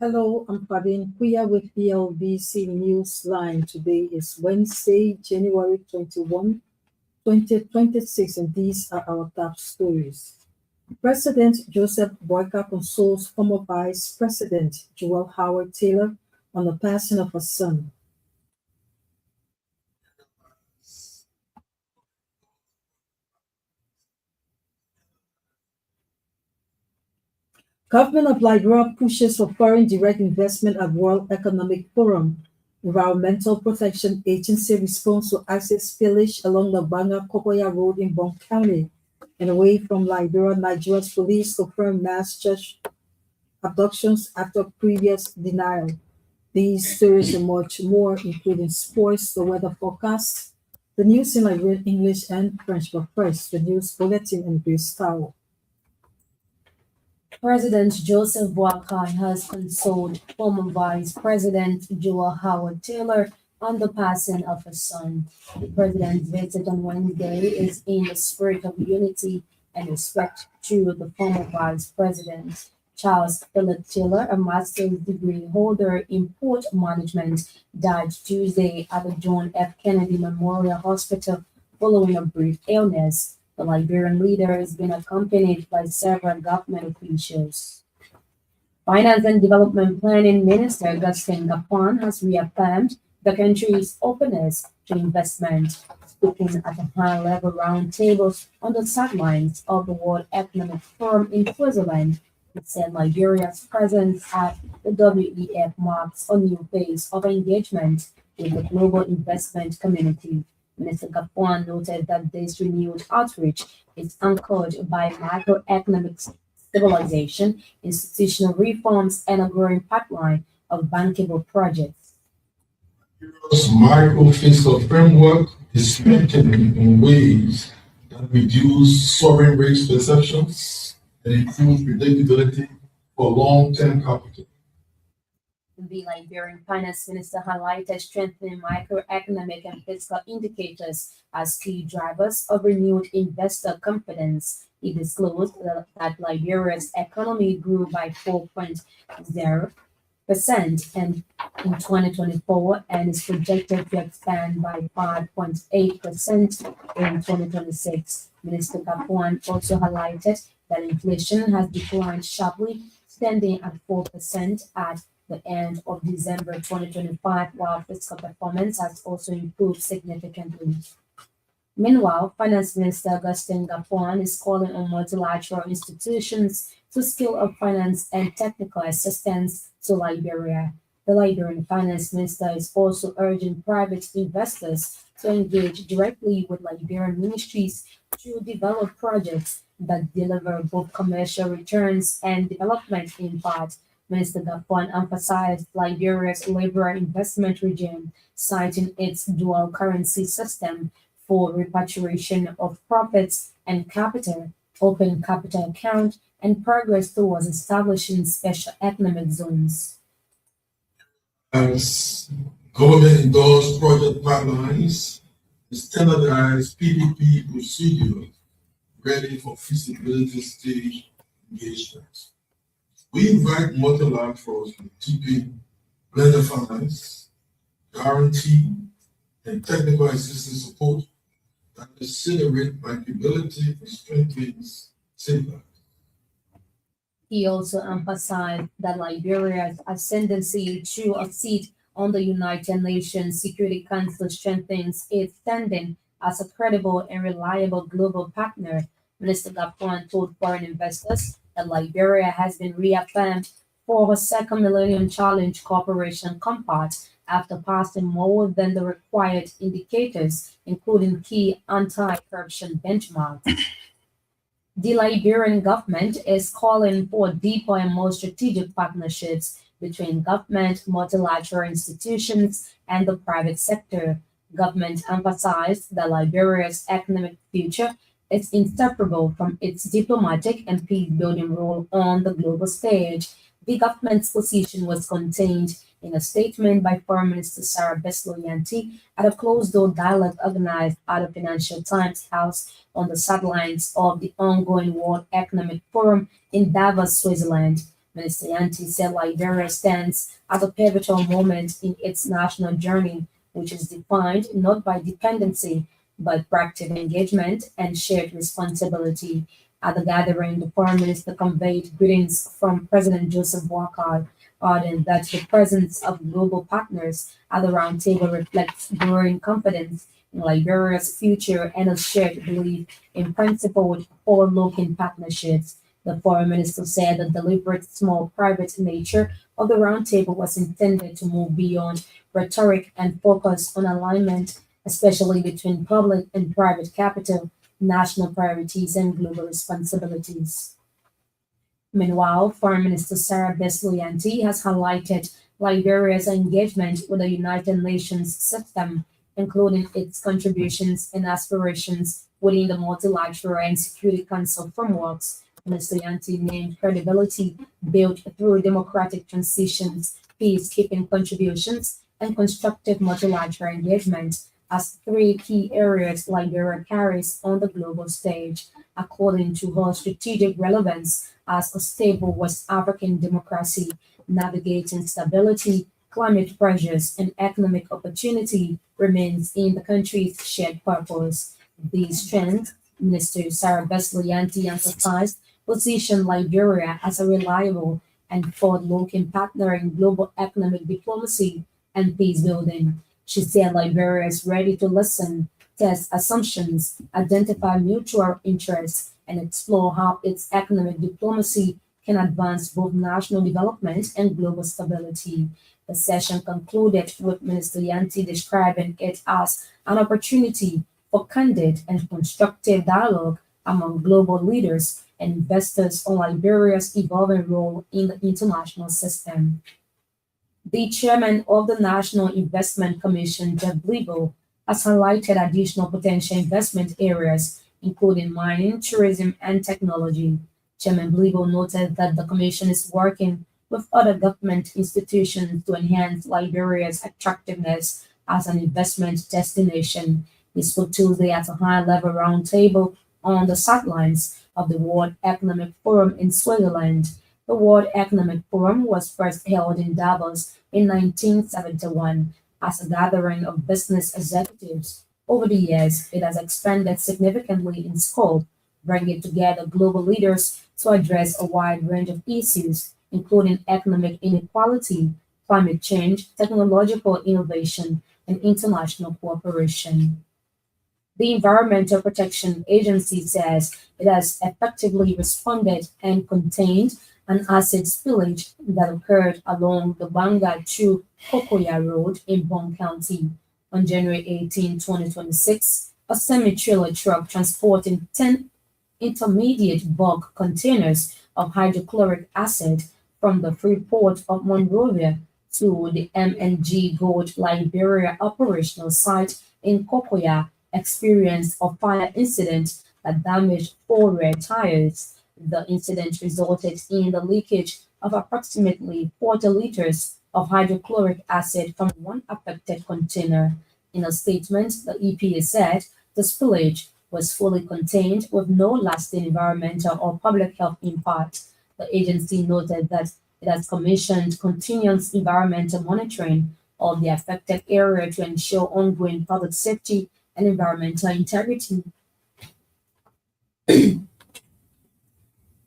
Hello, I'm Fabien Kuya with Elbc Newsline. Today is Wednesday, January 21, 2026, and these are our top stories. President Joseph Boyka consoles former Vice President Joel Howard Taylor on the passing of her son. Government of Liberia pushes for foreign direct investment at World Economic Forum. Environmental Protection Agency responds to acid spillage along the Banga Kokoya Road in Bon County. And away from Liberia, Nigeria's police confirmed mass church abductions after previous denial. These stories and much more, including sports, the weather forecast, the news in Liberian English and French, but first, the news bulletin and Grace Towel. President Joseph Boakai has consoled former Vice President Joel Howard Taylor on the passing of his son. The president's visit on Wednesday is in the spirit of unity and respect to the former Vice President. Charles Philip Taylor, a master's degree holder in port management, died Tuesday at the John F. Kennedy Memorial Hospital following a brief illness. The Liberian leader has been accompanied by several government officials. Finance and Development Planning Minister Augustine Gapon has reaffirmed the country's openness to investment, speaking at a high-level roundtable on the sidelines of the World Economic Forum in Switzerland. He said Liberia's presence at the WEF marks a new phase of engagement with the global investment community. Minister Gapon noted that this renewed outreach is anchored by macroeconomic stabilization, institutional reforms, and a growing pipeline of bankable projects. This micro-fiscal framework is strengthening in ways that reduce sovereign risk perceptions and improve predictability for long-term capital. The Liberian finance minister highlighted strengthening microeconomic and fiscal indicators as key drivers of renewed investor confidence. He disclosed that Liberia's economy grew by 4.0% in 2024 and is projected to expand by 5.8% in 2026. Minister Gapon also highlighted that inflation has declined sharply, standing at 4% at the end of December 2025, while fiscal performance has also improved significantly. Meanwhile, Finance Minister Augustine Gapon is calling on multilateral institutions to scale up finance and technical assistance to Liberia. The Liberian Finance Minister is also urging private investors to engage directly with Liberian ministries to develop projects that deliver both commercial returns and development impact. Minister Gapon emphasized Liberia's liberal investment regime, citing its dual currency system for repatriation of profits and capital, open capital account, and progress towards establishing special economic zones. As government endorsed project pipelines, the standardized PPP procedure ready for feasibility stage engagement. We invite multilaterals with TP, blended finance, guarantee, and technical assistance support that accelerate bankability and strengthens safeguards. He also emphasized that Liberia's ascendancy to a seat on the United Nations Security Council strengthens its standing as a credible and reliable global partner. Minister Gapon told foreign investors that Liberia has been reaffirmed for her second Millennium Challenge Cooperation Compact after passing more than the required indicators, including key anti-corruption benchmarks. The Liberian government is calling for deeper and more strategic partnerships between government, multilateral institutions, and the private sector. Government emphasized that Liberia's economic future is inseparable from its diplomatic and peace-building role on the global stage. The government's position was contained in a statement by Foreign Minister Sarah Besloyanti at a closed-door dialogue organized at the Financial Times House on the sidelines of the ongoing World Economic Forum in Davos, Switzerland. Minister Yanti said Liberia stands at a pivotal moment in its national journey, which is defined not by dependency, but proactive engagement and shared responsibility. At the gathering, the Foreign Minister conveyed greetings from President Joseph Boakai, adding that the presence of global partners at the roundtable reflects growing confidence in Liberia's future and a shared belief in principled forward-looking partnerships. The Foreign Minister said the deliberate small private nature of the roundtable was intended to move beyond rhetoric and focus on alignment, especially between public and private capital, national priorities, and global responsibilities. Meanwhile, Foreign Minister Sarah Besloyanti has highlighted Liberia's engagement with the United Nations system, including its contributions and aspirations within the Multilateral and Security Council frameworks. Minister Yanti named credibility built through democratic transitions, peacekeeping contributions, and constructive multilateral engagement as three key areas Liberia carries on the global stage, according to her strategic relevance as a stable West African democracy, navigating stability, climate pressures, and economic opportunity remains in the country's shared purpose. These trends, Minister Sarah Besloyanti emphasized, position Liberia as a reliable and forward-looking partner in global economic diplomacy and peace building. She said Liberia is ready to listen, test assumptions, identify mutual interests, and explore how its economic diplomacy can advance both national development and global stability. The session concluded with Minister Yanti describing it as an opportunity for candid and constructive dialogue among global leaders and investors on Liberia's evolving role in the international system. The chairman of the National Investment Commission, Jeff Blibo, has highlighted additional potential investment areas, including mining, tourism, and technology. Chairman Blibo noted that the commission is working with other government institutions to enhance Liberia's attractiveness as an investment destination. He spoke Tuesday at a high-level roundtable on the sidelines of the World Economic Forum in Switzerland. The World Economic Forum was first held in Davos in 1971 as a gathering of business executives. Over the years, it has expanded significantly in scope, bringing together global leaders to address a wide range of issues, including economic inequality, climate change, technological innovation, and international cooperation. The Environmental Protection Agency says it has effectively responded and contained an acid spillage that occurred along the Banga to Kokoya Road in Bong County. On January 18, 2026, a semi-trailer truck transporting 10 intermediate bulk containers of hydrochloric acid from the free port of Monrovia to the MNG Gold Liberia operational site in Kokoya experienced a fire incident that damaged four rear tires. The incident resulted in the leakage of approximately 40 liters of hydrochloric acid from one affected container. In a statement, the EPA said the spillage was fully contained with no lasting environmental or public health impact. The agency noted that it has commissioned continuous environmental monitoring of the affected area to ensure ongoing public safety and environmental integrity.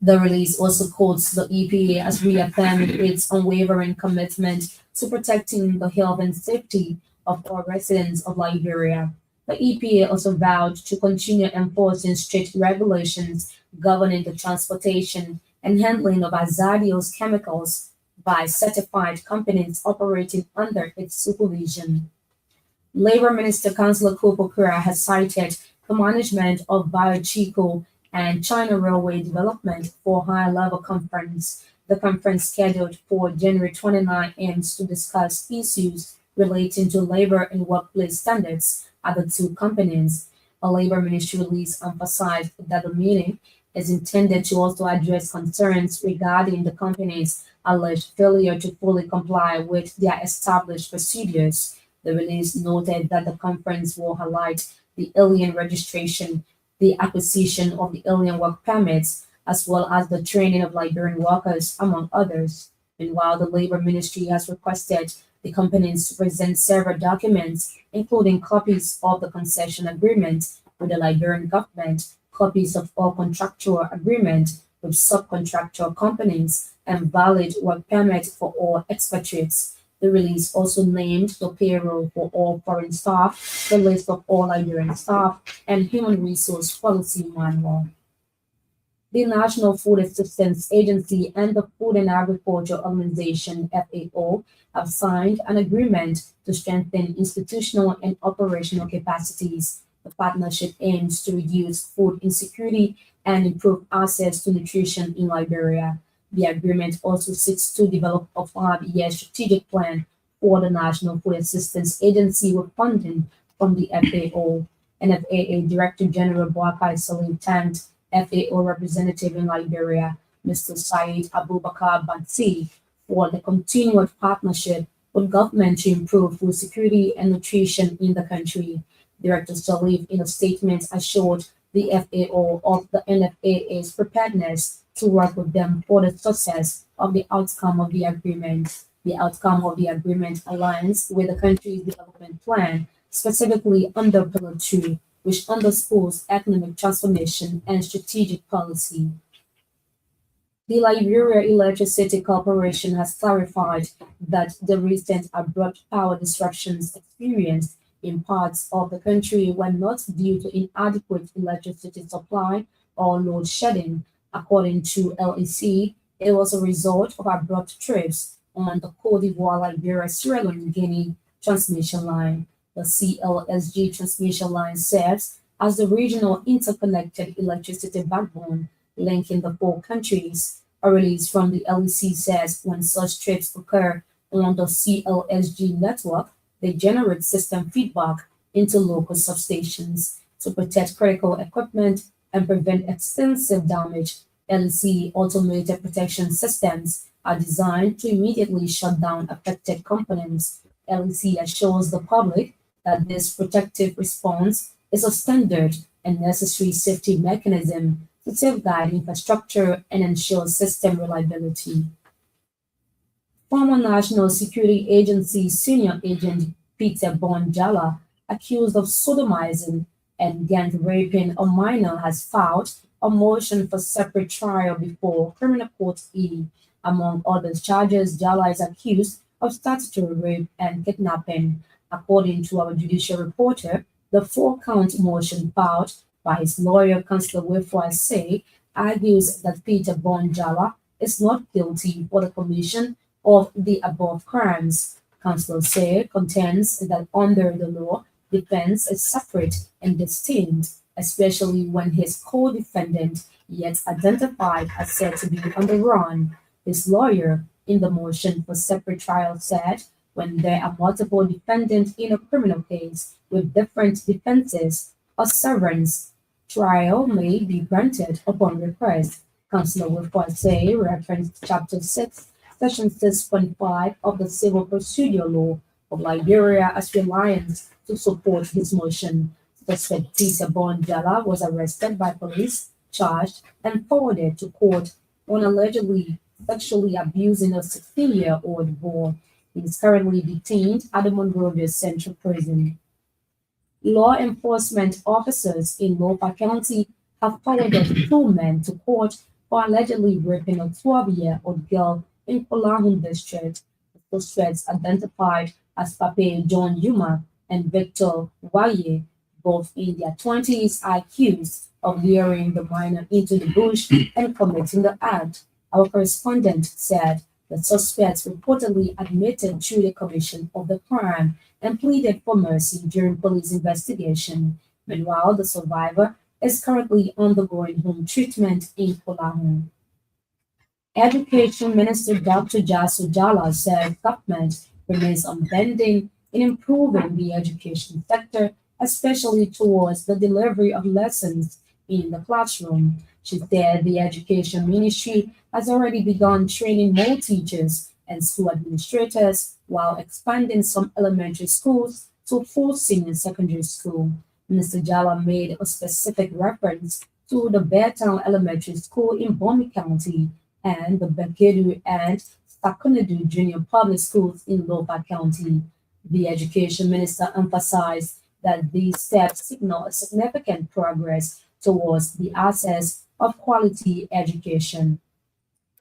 The release also quotes the EPA as reaffirming its unwavering commitment to protecting the health and safety of all residents of Liberia. The EPA also vowed to continue enforcing strict regulations governing the transportation and handling of hazardous chemicals by certified companies operating under its supervision. Labor Minister Councillor Kopo Kura has cited the management of Biochico and China Railway Development for a high-level conference. The conference scheduled for January 29 aims to discuss issues relating to labor and workplace standards at the two companies. A labor ministry release emphasized that the meeting is intended to also address concerns regarding the company's alleged failure to fully comply with their established procedures. The release noted that the conference will highlight the alien registration, the acquisition of the alien work permits, as well as the training of Liberian workers, among others. Meanwhile, the Labor Ministry has requested the companies to present several documents, including copies of the concession agreement with the Liberian government, copies of all contractual agreement with subcontractor companies, and valid work permit for all expatriates. The release also named the payroll for all foreign staff, the list of all Liberian staff, and human resource policy manual. The National Food Assistance Agency and the Food and Agriculture Organization (FAO) have signed an agreement to strengthen institutional and operational capacities. The partnership aims to reduce food insecurity and improve access to nutrition in Liberia. The agreement also seeks to develop a 5-year strategic plan for the National Food Assistance Agency with funding from the FAO. NFAA Director General Boakai Salim thanked FAO representative in Liberia, Mr. Said Abubakar Bansi, for the continued partnership with government to improve food security and nutrition in the country. Director Salif, in a statement, assured the FAO of the NFAA's preparedness to work with them for the success of the outcome of the agreement. The outcome of the agreement aligns with the country's development plan, specifically under Pillar 2, which underscores economic transformation and strategic policy. The Liberia Electricity Corporation has clarified that the recent abrupt power disruptions experienced in parts of the country were not due to inadequate electricity supply or load shedding. According to LEC, it was a result of abrupt trips on the Cote d'Ivoire Liberia Sierra Leone Guinea transmission line. The CLSG transmission line serves as the regional interconnected electricity backbone linking the four countries. A release from the LEC says when such trips occur on the CLSG network, they generate system feedback into local substations to protect critical equipment and prevent extensive damage. LEC automated protection systems are designed to immediately shut down affected components. LEC assures the public that this protective response is a standard and necessary safety mechanism to safeguard infrastructure and ensure system reliability. Former National Security Agency senior agent Peter Bonjala, accused of sodomizing and gang raping a minor, has filed a motion for separate trial before Criminal Court E. Among other charges, Jala is accused of statutory rape and kidnapping. According to our judicial reporter, the 4-count motion filed by his lawyer, Councillor Wefwa Say, argues that Peter Bonjala is not guilty for the commission of the above crimes. Councillor Say contends that under the law, defense is separate and distinct, especially when his co-defendant, yet identified as said to be on the run. His lawyer, in the motion for separate trial, said when there are multiple defendants in a criminal case with different defenses, a severance trial may be granted upon request. Councillor Wefwase referenced Chapter 6, Section 6.5 of the Civil Procedure Law of Liberia as reliance to support his motion. Suspect Peter Bonjala was arrested by police, charged, and forwarded to court on allegedly sexually abusing a 16-year-old boy. He is currently detained at the Monrovia Central Prison. Law enforcement officers in Lopa County have forwarded 2 men to court for allegedly raping a 12-year-old girl in Kolahun district. The suspects, identified as Pape John Yuma and Victor Waye, both in their 20s, are accused of luring the minor into the bush and committing the act. Our correspondent said the suspects reportedly admitted to the commission of the crime and pleaded for mercy during police investigation. Meanwhile, the survivor is currently undergoing home treatment in Kolahun. Education Minister Dr. Jasu Jala said government remains unbending in improving the education sector, especially towards the delivery of lessons in the classroom. She said the Education Ministry has already begun training more teachers and school administrators while expanding some elementary schools to full senior secondary school. Mr. Jala made a specific reference to the Beartown Elementary School in Bomi County and the Bekedu and Sakunedu Junior Public Schools in Lopa County. The Education Minister emphasized that these steps signal a significant progress towards the access of quality education.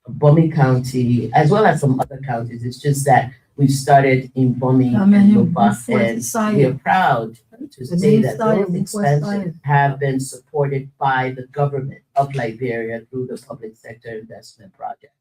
Bomi County, as well as some other counties. It's just that we've started in Bomi and Lopa, and we are proud to say that those expenses have been supported by the government of Liberia through the Public Sector Investment Project.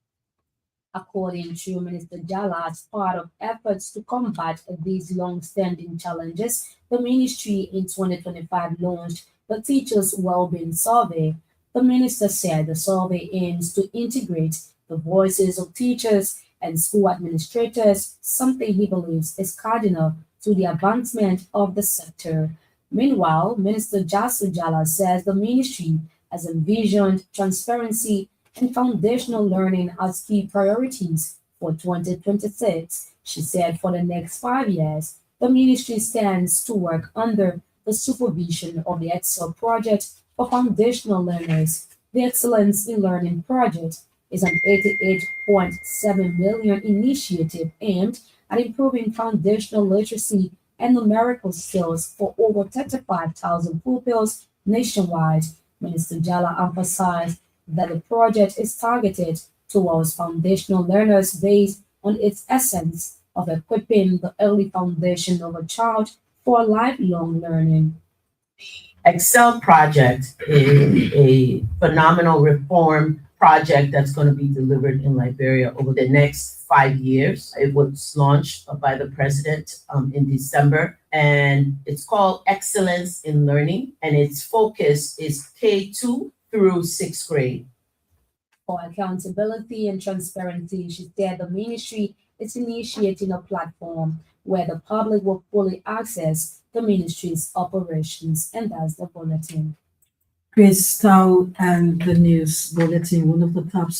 According to Minister Jala, as part of efforts to combat these long-standing challenges, the ministry in 2025 launched the Teachers Wellbeing Survey. The minister said the survey aims to integrate the voices of teachers and school administrators, something he believes is cardinal to the advancement of the sector. Meanwhile, Minister Jasu Jala says the ministry has envisioned transparency and foundational learning as key priorities for 2026. She said for the next 5 years, the ministry stands to work under the supervision of the Excel Project for foundational learners. The Excellence in Learning Project is an 88.7 million initiative aimed at improving foundational literacy and numerical skills for over 35,000 pupils nationwide. Minister Jala emphasized that the project is targeted towards foundational learners based on its essence of equipping the early foundation of a child for lifelong learning. Excel Project is a phenomenal reform project that's going to be delivered in Liberia over the next 5 years. It was launched by the president in December, and it's called Excellence in Learning, and its focus is K2 through 6th grade. For accountability and transparency, she said the ministry is initiating a platform where the public will fully access the ministry's operations. And that's the bulletin. Crystal and the news bulletin, one of the top